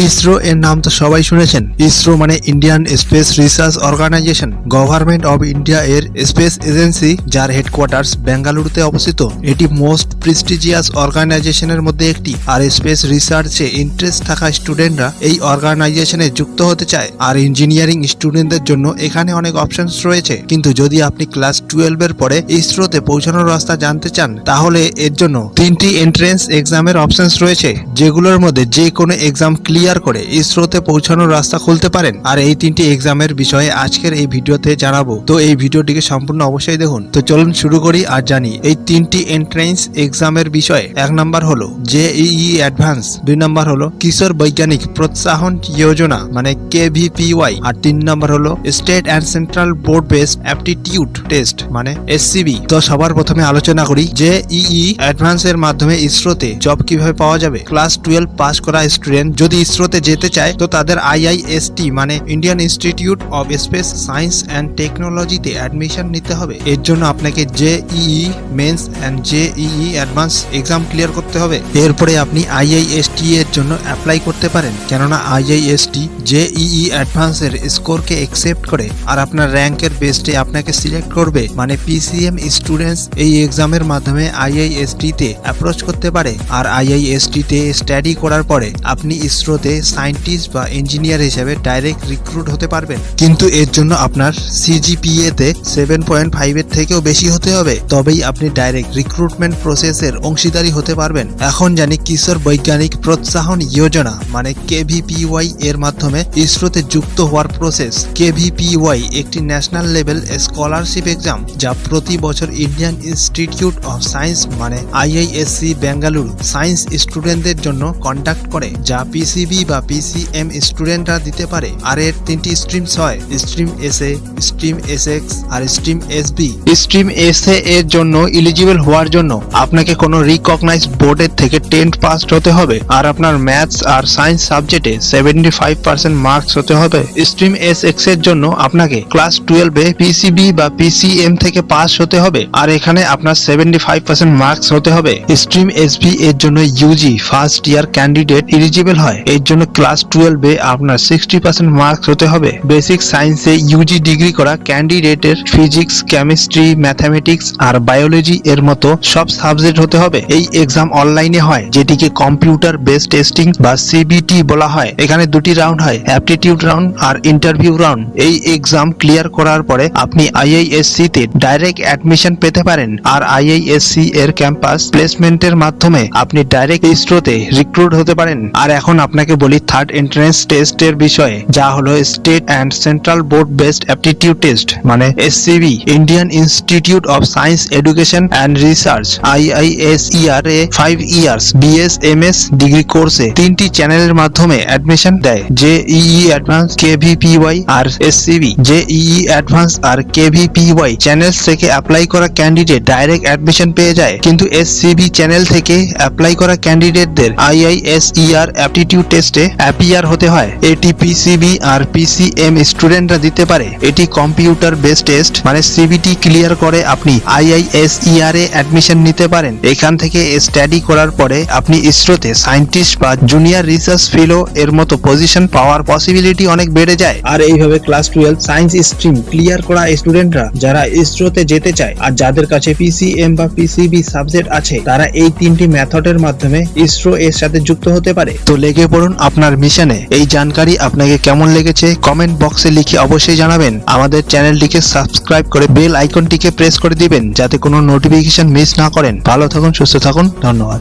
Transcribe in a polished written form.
ইসরো এর নাম তো সবাই শুনেছেন। ইসরো মানে Indian space research organisation, government of India এর স্পেস এজেন্সি, যার হেডকোয়ার্টার্স বেঙ্গালুরুতে অবস্থিত। এটি মোস্ট প্রেস্টিজিয়াস অর্গানাইজেশনের মধ্যে একটি, আর স্পেস রিসার্চে ইন্টারেস্ট থাকা স্টুডেন্টরা এই অর্গানাইজেশনে যুক্ত হতে চায়। আর ইঞ্জিনিয়ারিং স্টুডেন্টদের জন্য এখানে অনেক অপশনস রয়েছে। কিন্তু যদি আপনি ক্লাস 12 এর পরে ইসরোতে পৌঁছানোর রাস্তা জানতে চান, তাহলে এর জন্য 3টি এন্ট্রেন্স এক্সামের অপশনস রয়েছে, যেগুলোর মধ্যে যে কোনো এক্সাম ক্লিয়ার করে ইসরোতে পৌঁছানোর রাস্তা খুলতে পারেন। আর এই 3টি এক্সামের বিষয়ে আজকের এই ভিডিওতে জানাবো, তো এই ভিডিওটিকে সম্পূর্ণ অবশ্যই দেখুন। তো চলুন শুরু করি আর জানি এই 3টি এন্ট্রেন্স এক্সামের বিষয়ে। 1 নাম্বার হলো জেইই অ্যাডভান্স, 2 নাম্বার হলো কিশোর বৈজ্ঞানিক প্রোৎসাহন যোজনা মানে কেভিপিওয়াই, আর 3 নাম্বার হলো state and central board based aptitude test মানে এসসিবি। তো সবার প্রথমে আলোচনা করি জেইই অ্যাডভান্স এর মাধ্যমে ইসরোতে জব কিভাবে পাওয়া যাবে। ক্লাস 12 পাস করা স্টুডেন্ট যদি ইসরোতে যেতে চায়, তো তাদের আইআইএসটি মানে Indian institute of space science and টেকনোলজিতে অ্যাডমিশন নিতে হবে। এর জন্য আপনাকে JEE mains and JEE advance exam clear করতে হবে। এরপরে আপনি আইআইএসটি এর জন্য অ্যাপ্লাই করতে পারেন, কেননা আইআইএসটি জেইই অ্যাডভান্স এর স্কোরকে একসেপ্ট করে আর আপনার র্যাঙ্কের বেসে আপনাকে সিলেক্ট করবে। মানে পিসিএম স্টুডেন্টস এই এক্সামের মাধ্যমে আইআইএসটি তে অ্যাপ্রোচ করতে পারে। আর আইআইএসটি তে স্টাডি করার পরে আপনি ইসরোতে সায়েন্টিস্ট বা ইঞ্জিনিয়ার হিসেবে ডাইরেক্ট রিক্রুট হতে পারবেন। কিন্তু এর জন্য আপনার সিজিপিএ তে 7.5 এর থেকেও বেশি হতে হবে, তবেই আপনি ডাইরেক্ট রিক্রুটমেন্ট প্রসেসের অংশীদারি হতে পারবেন। এখন জানি কিশোর বৈজ্ঞানিক প্রোৎসাহন যোজনা মানে কেভিপিওয়াই এর মাধ্যমে ইসরোতে যুক্ত হওয়ার প্রসেস। কেভিপিওয়াই একটি ন্যাশনাল লেভেল স্কলারশিপ এক্সাম, যা প্রতি বছর ইন্ডিয়ান ইনস্টিটিউট অফ সায়েন্স মানে আইআইএসসি বেঙ্গালুরু সায়েন্স স্টুডেন্টদের জন্য কন্ডাক্ট করে, যা পিসিবি বা পিসিএম স্টুডেন্টরা দিতে পারে। আর এর 3টি স্ট্রিমস হয়, স্ট্রিম এসএ, স্ট্রিম এসএক্স আর স্ট্রিম এসবি। স্ট্রিম এসএ এর জন্য এলিজিবল হওয়ার জন্য আপনাকে কোনো রিকগনাইজড বোর্ডের থেকে 10th পাস হতে হবে, আর আপনার ম্যাথস আর সায়েন্স সাবজেক্টে 75% মার্কস হতে হবে। স্ট্রিম এসএক্স এর জন্য আপনাকে ক্লাস 12 এ পিসিবি বা পিসিএম থেকে পাস হতে হবে, আর এখানে আপনার 75% মার্কস হতে হবে। স্ট্রিম এসবি এর জন্য Yuji first year candidate eligible হয়। এর জন্য ক্লাস 12 এ আপনার 60% মার্কস হতে হবে। বেসিক সায়েন্সে ইউজি ডিগ্রি করা ক্যান্ডিডেটের ফিজিক্স, কেমিস্ট্রি, ম্যাথামেটিক্স আর বায়োলজি এর মতো সব সাবজেক্ট হতে হবে। এই এক্সাম অনলাইনে হয়, যেটিকে কম্পিউটার বেসড টেস্টিং বা সিবিটি বলা হয়। এখানে 2টি রাউন্ড হয়, অ্যাপটিটিউড রাউন্ড আর ইন্টারভিউ রাউন্ড। এই এক্সাম ক্লিয়ার করার পরে আপনি আইআইএসসি তে ডাইরেক্ট অ্যাডমিশন পেতে পারেন। আর আইআইএসসি এর ক্যাম্পাস প্লেসমেন্টের মাধ্যমে আপনি ডাইরেক্ট ইসরোতে রিক্রুট হতে পারেন। আর এখন আপনাকে বলি থার্ড এন্ট্রেন্স টেস্টের বিষয়ে, যা হলো state and central board based aptitude test মানে SCB. Indian institute of Science Education and Research IISER এ 5 ইয়ার্স বিএসএমএস ডিগ্রি কোর্সে 3টি চ্যানেলের মাধ্যমে অ্যাডমিশন দেয়, জেইই অ্যাডভান্স, কেভিপিওয়াই আর এসসিবি। জেইই অ্যাডভান্স আর কেভিপিওয়াই চ্যানেলস থেকে অ্যাপ্লাই করা ক্যান্ডিডেট ডাইরেক্ট অ্যাডমিশন পেয়ে যায়, কিন্তু এসসিবি চ্যানেল থেকে অ্যাপ্লাই করা ক্যান্ডিডেটদের আইআইএসইআর অ্যাপটিটিউড টেস্টে অ্যাপিয়ার হতে হয়। এটি পিসিবি আর পিসিএম স্টুডেন্টরা দিতে পারে। এটি কম্পিউটার বেসড টেস্ট মানে সিবিটি ক্লিয়ার করে আপনি আইআইএসইআর এ অ্যাডমিশন নিতে পারেন। এখান থেকে স্টাডি করার পরে আপনি ইসরোতে সায়েন্টিস্ট বা জুনিয়র রিসার্চ ফেলো এর মতো পজিশন পাওয়ার পসিবিলিটি অনেক বেড়ে যায়। আর এইভাবে ক্লাস 12 সায়েন্স স্ট্রিম ক্লিয়ার করা স্টুডেন্টরা যারা ইসরোতে যেতে চায় আর যাদের কাছে পিসিএম বা পিসিবি সাবজেক্ট আছে, তারা এই 3টি মেথডের মাধ্যমে ইসরো এর সাথে যুক্ত হতে পারে। তো লেগে পড়ুন আপনার মিশনে। এই জানকারি আপনাকে কেমন লেগেছে কমেন্ট বক্সে লিখে অবশ্যই জানাবেন। আমাদের চ্যানেলটিকে সাবস্ক্রাইব করে বেল আইকনটিকে প্রেস করে দিবেন, যাতে কোনো নোটিফিকেশন মিস না করেন। ভালো থাকুন, সুস্থ থাকুন, ধন্যবাদ।